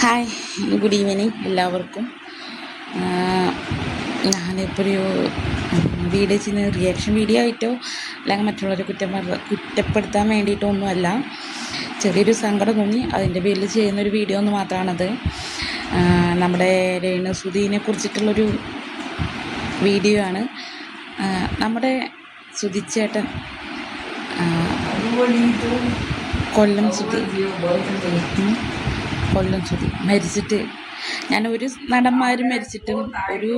Hi, good evening എല്ലാവർക്കും. ഞാനിപ്പോൾ ഒരു വീഡിയോ ചെയ്യുന്ന റിയാക്ഷൻ വീഡിയോ ആയിട്ടോ അല്ലെങ്കിൽ മറ്റുള്ളവരെ കുറ്റപ്പെടുത്താൻ വേണ്ടിയിട്ടോ ഒന്നുമല്ല. ചെറിയൊരു സങ്കടം തോന്നി, അതിൻ്റെ പേരിൽ ചെയ്യുന്നൊരു വീഡിയോ ഒന്ന് മാത്രമാണത്. നമ്മുടെ രേണുസുധീനെ കുറിച്ചിട്ടുള്ളൊരു വീഡിയോ ആണ്. നമ്മുടെ സുധിച്ചേട്ടൻ കൊല്ലം സുധി മരിച്ചിട്ട്, ഞാൻ ഒരു നടന്മാർ മരിച്ചിട്ടും ഒരു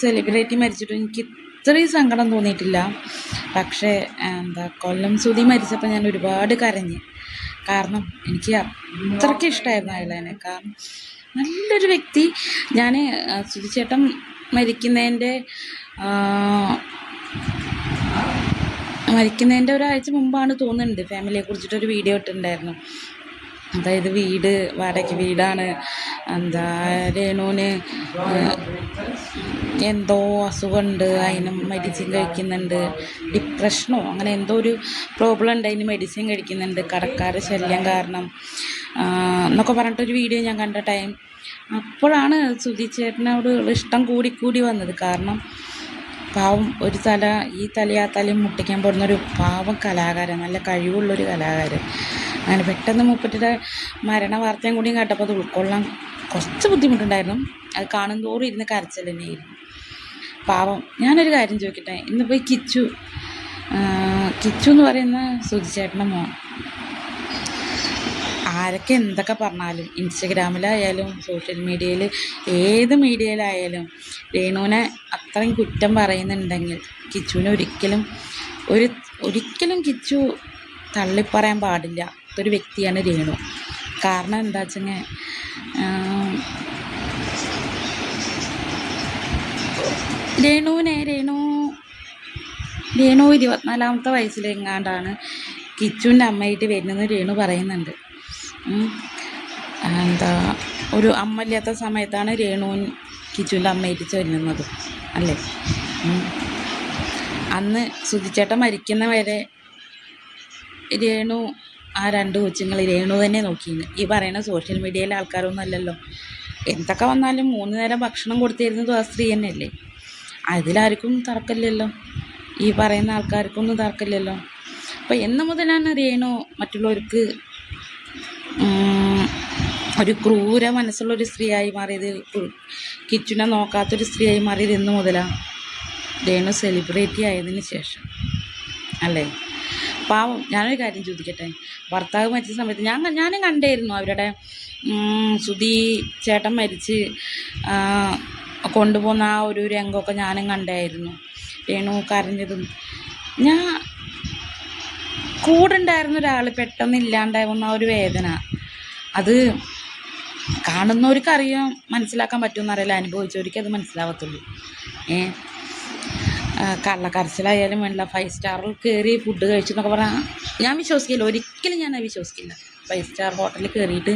സെലിബ്രിറ്റി മരിച്ചിട്ടും എനിക്ക് ഇത്രയും സങ്കടം തോന്നിയിട്ടില്ല. പക്ഷേ കൊല്ലം സുധി മരിച്ചപ്പോൾ ഞാൻ ഒരുപാട് കരഞ്ഞ്. കാരണം എനിക്ക് അത്രയ്ക്ക് ഇഷ്ടമായിരുന്നു അയാളെ. കാരണം നല്ലൊരു വ്യക്തി. ഞാൻ സുധിച്ചേട്ടൻ മരിക്കുന്നതിൻ്റെ ഒരാഴ്ച മുമ്പാണ് തോന്നുന്നുണ്ട് ഫാമിലിയെ കുറിച്ചിട്ടൊരു വീഡിയോ ഇട്ടിട്ടുണ്ടായിരുന്നു. അതായത് വാടക വീടാണ്, രേണുവിന് എന്തോ അസുഖമുണ്ട്, അതിന് മെഡിസിൻ കഴിക്കുന്നുണ്ട്, ഡിപ്രഷനോ അങ്ങനെ എന്തോ ഒരു പ്രോബ്ലം ഉണ്ട്, അതിന് മെഡിസിൻ കഴിക്കുന്നുണ്ട്, കടക്കാരുടെ ശല്യം കാരണം എന്നൊക്കെ പറഞ്ഞിട്ടൊരു വീഡിയോ ഞാൻ കണ്ട ടൈം. അപ്പോഴാണ് സുധിച്ചേട്ടനോട് ഇഷ്ടം കൂടി വന്നത്. കാരണം പാവം ഒരു ഈ തലയും മുട്ടിക്കാൻ പോകുന്നൊരു പാവം കലാകാരൻ, നല്ല കഴിവുള്ളൊരു കലാകാരൻ. അങ്ങനെ പെട്ടെന്ന് മൂപ്പത്തിയുടെ മരണ വാർത്തയും കൂടിയും കേട്ടപ്പോൾ അത് ഉൾക്കൊള്ളാൻ കുറച്ച് ബുദ്ധിമുട്ടുണ്ടായിരുന്നു. അത് കാണുന്തോറും ഇരുന്ന് കരച്ചിൽ തന്നെയായിരുന്നു. പാവം. ഞാനൊരു കാര്യം ചോദിക്കട്ടെ, ഇന്നിപ്പോൾ ഈ കിച്ചു എന്ന് പറയുന്ന സുധിച്ചേട്ടൻ്റെ മോൻ ആരൊക്കെ എന്തൊക്കെ പറഞ്ഞാലും, ഇൻസ്റ്റഗ്രാമിലായാലും സോഷ്യൽ മീഡിയയിൽ ഏത് മീഡിയയിലായാലും രേണുവിനെ അത്രയും കുറ്റം പറയുന്നുണ്ടെങ്കിൽ കിച്ചുവിനെ ഒരിക്കലും കിച്ചു തള്ളിപ്പറയാൻ പാടില്ല. ഒരു വ്യക്തിയാണ് രേണു. കാരണം എന്താ വെച്ചെങ്കിൽ രേണു 24ാമത്തെ വയസ്സിലെങ്ങാണ്ടാണ് കിച്ചുവിൻ്റെ അമ്മയായിട്ട് വരുന്നതെന്ന് രേണു പറയുന്നുണ്ട്. ഒരു അമ്മ ഇല്ലാത്ത സമയത്താണ് രേണുവിൻ കിച്ചുവിൻ്റെ അമ്മയായിട്ട് വരുന്നത് അല്ലേ. അന്ന് സുധിച്ചേട്ടൻ മരിക്കുന്ന വരെ രേണു ആ 2 കൊച്ചുങ്ങൾ രേണു തന്നെ നോക്കിയിരുന്നു. ഈ പറയുന്ന സോഷ്യൽ മീഡിയയിലെ ആൾക്കാരൊന്നും അല്ലല്ലോ. എന്തൊക്കെ വന്നാലും 3 നേരം ഭക്ഷണം കൊടുത്തിരുന്നത് ആ സ്ത്രീ തന്നെയല്ലേ. അതിലാർക്കും തർക്കമില്ലല്ലോ, ഈ പറയുന്ന ആൾക്കാർക്കൊന്നും തർക്കമില്ലല്ലോ. അപ്പോൾ എന്ന് മുതലാണ് രേണു മറ്റുള്ളവർക്ക് ഒരു ക്രൂര മനസ്സുള്ളൊരു സ്ത്രീയായി മാറിയത്, കിച്ചുനെ നോക്കാത്തൊരു സ്ത്രീയായി മാറിയത് എന്ന് മുതലാണ്? രേണു സെലിബ്രിറ്റി ആയതിന് ശേഷം അല്ലേ. പാവം. ഞാനൊരു കാര്യം ചോദിക്കട്ടെ, ഭർത്താവ് മരിച്ച സമയത്ത് ഞാനും കണ്ടായിരുന്നു അവരുടെ സുധി ചേട്ടൻ മരിച്ച് കൊണ്ടുപോകുന്ന ആ ഒരു രംഗമൊക്കെ ഞാനും കണ്ടായിരുന്നു. രേണു കരഞ്ഞതും. ഞാൻ കൂടെ ഉണ്ടായിരുന്ന ഒരാൾ പെട്ടെന്ന് ഇല്ലാണ്ടാവുന്ന ആ ഒരു വേദന, അത് കാണുന്നവർക്കറിയാം, മനസ്സിലാക്കാൻ പറ്റുമെന്നറിയില്ല, അനുഭവിച്ചവർക്ക് അത് മനസ്സിലാവത്തുള്ളൂ. കള്ളക്കരച്ചിലായാലും വേണ്ട, 5 സ്റ്റാറിൽ കയറി ഫുഡ് കഴിച്ചു എന്നൊക്കെ പറഞ്ഞാൽ ഞാൻ വിശ്വസിക്കില്ല, ഒരിക്കലും ഞാനത് വിശ്വസിക്കില്ല. 5 സ്റ്റാർ ഹോട്ടലിൽ കയറിയിട്ട്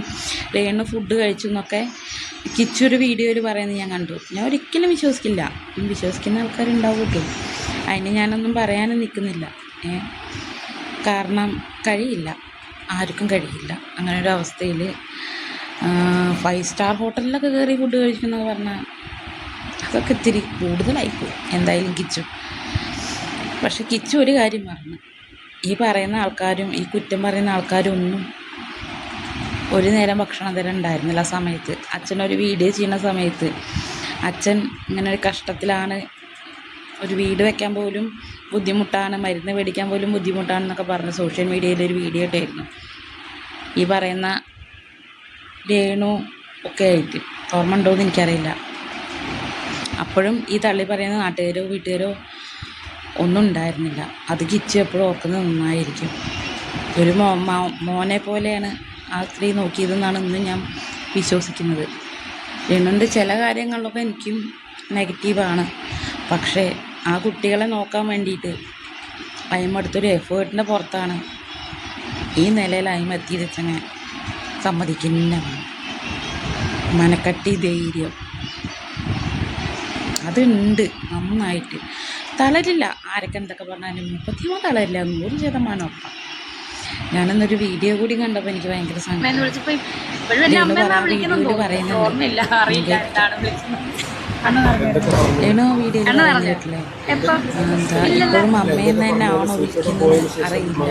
രേണു ഫുഡ് കഴിച്ചു എന്നൊക്കെ കിച്ചൊരു വീഡിയോയിൽ പറയുന്നത് ഞാൻ കണ്ടു. ഞാൻ ഒരിക്കലും വിശ്വസിക്കില്ല. വിശ്വസിക്കുന്ന ആൾക്കാരുണ്ടാവുമല്ലോ, അതിന് ഞാനൊന്നും പറയാനും നിൽക്കുന്നില്ല. കാരണം കഴിയില്ല, ആർക്കും കഴിയില്ല. അങ്ങനെ ഒരു അവസ്ഥയിൽ 5 സ്റ്റാർ ഹോട്ടലിലൊക്കെ കയറി ഫുഡ് കഴിക്കുന്നതെന്ന് പറഞ്ഞാൽ അതൊക്കെ ഇത്തിരി കൂടുതലായിപ്പോയി എന്തായാലും കിച്ചു. പക്ഷെ കിച്ചു ഒരു കാര്യം പറഞ്ഞു, ഈ പറയുന്ന ആൾക്കാരും ഈ കുറ്റം പറയുന്ന ആൾക്കാരും ഒന്നും ഒരു നേരം ഭക്ഷണം തരം ഉണ്ടായിരുന്നില്ല ആ സമയത്ത്. അച്ഛനൊരു വീഡിയോ ചെയ്യുന്ന സമയത്ത് അച്ഛൻ ഇങ്ങനെ ഒരു കഷ്ടത്തിലാണ്, ഒരു വീട് വയ്ക്കാൻ പോലും ബുദ്ധിമുട്ടാണ്, മരുന്ന് മേടിക്കാൻ പോലും ബുദ്ധിമുട്ടാണെന്നൊക്കെ പറഞ്ഞ് സോഷ്യൽ മീഡിയയിലൊരു വീഡിയോ ഇട്ടായിരുന്നു ഈ പറയുന്ന രേണു ഒക്കെ ആയിട്ട്. ഓർമ്മ ഉണ്ടോ എന്ന് എനിക്കറിയില്ല. അപ്പോഴും ഈ തള്ളി പറയുന്ന നാട്ടുകാരോ വീട്ടുകാരോ ഒന്നും ഉണ്ടായിരുന്നില്ല. അത് കിച്ചു എപ്പോഴും ഓർക്കുന്നത് നന്നായിരിക്കും. ഒരു മോനെ പോലെയാണ് ആ സ്ത്രീ നോക്കിയതെന്നാണ് ഇന്ന് ഞാൻ വിശ്വസിക്കുന്നത്. രേണുവിൻ്റെ ചില കാര്യങ്ങളിലൊക്കെ എനിക്കും നെഗറ്റീവാണ്. പക്ഷേ ആ കുട്ടികളെ നോക്കാൻ വേണ്ടിയിട്ട് അയിമെടുത്തൊരു എഫേർട്ടിൻ്റെ പുറത്താണ് ഈ നിലയിൽ അയിമെത്തിയതെന്ന് സമ്മതിക്കുന്നതാണ്. മനക്കട്ടി ധൈര്യം അതുണ്ട് നന്നായിട്ട്. തളരില്ല, ആരൊക്കെ എന്തൊക്കെ പറഞ്ഞാലും 30 തളരില്ല, 100% ഉറപ്പാണ്. ഞാനന്നൊരു വീഡിയോ കൂടി കണ്ടപ്പോൾ എനിക്ക് ഭയങ്കര സങ്കടം. അമ്മയെന്ന് വിളിച്ചപ്പോൾ ഇപ്പോഴും എന്നെ അമ്മയെന്നാ വിളിക്കുന്നെന്ന് തോന്നുന്നു. ഓർമ്മയില്ല, അറിയില്ല എന്താണ് വിളിക്കുന്നത്. ഏണോ വീഡിയോയിൽ പറഞ്ഞിട്ടില്ലേ എപ്പം എന്താ ഇപ്പോഴും അമ്മയെന്ന് തന്നെ ആണോ വിളിക്കുന്നത് അറിയില്ല.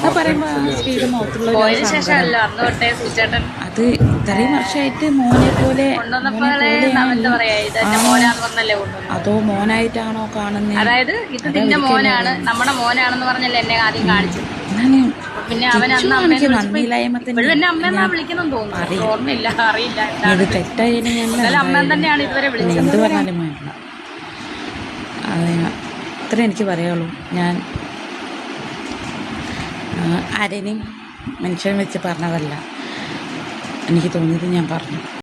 അത് പറയുമ്പോൾ ആ സ്ത്രീയുടെ മുഖത്തുള്ള ഒരു പോയതിനു സങ്കടം. ശേഷമല്ലോ അന്ന് തൊട്ടേ സുചേട്ടൻ അത് ഇത്രയും വർഷമായിട്ട് മോനെ പോലെ കൊണ്ടുവന്നപ്പോഴേ എന്താ പറയാ, ഇതെന്റെ മോനാന്ന് പറഞ്ഞല്ലേ കൊണ്ടുവന്നത്. അതോ മോനായിട്ടാണോ കാണുന്നത്? അതായത് ഇത് നിന്റെ മോനാണ്, നമ്മുടെ മോനാണെന്ന് പറഞ്ഞല്ലേ എന്നെ ആദ്യം കാണിച്ചത്. പിന്നെ അവൻ അന്ന് അമ്മേന്ന് നന്ദിയില്ലായ്മ ഇപ്പോഴും എന്നെ അമ്മയെന്നാ വിളിക്കുന്നെന്ന് തോന്നുന്നു. ഓർമ്മയില്ല, അറിയില്ല ഇത് തെറ്റായാലും ഞാൻ എന്നാലും അമ്മ തന്നെയാണ് ഇതുവരെ വിളിച്ചത്. എന്ത് പറഞ്ഞാലും വേണ്ട. അതെ, ഇത്ര എനിക്ക് പറയുള്ളൂ. ഞാൻ ആരെയും മനുഷ്യൻ വെച്ച് പറഞ്ഞതല്ല, എനിക്ക് തോന്നിയത് ഞാൻ പറഞ്ഞു.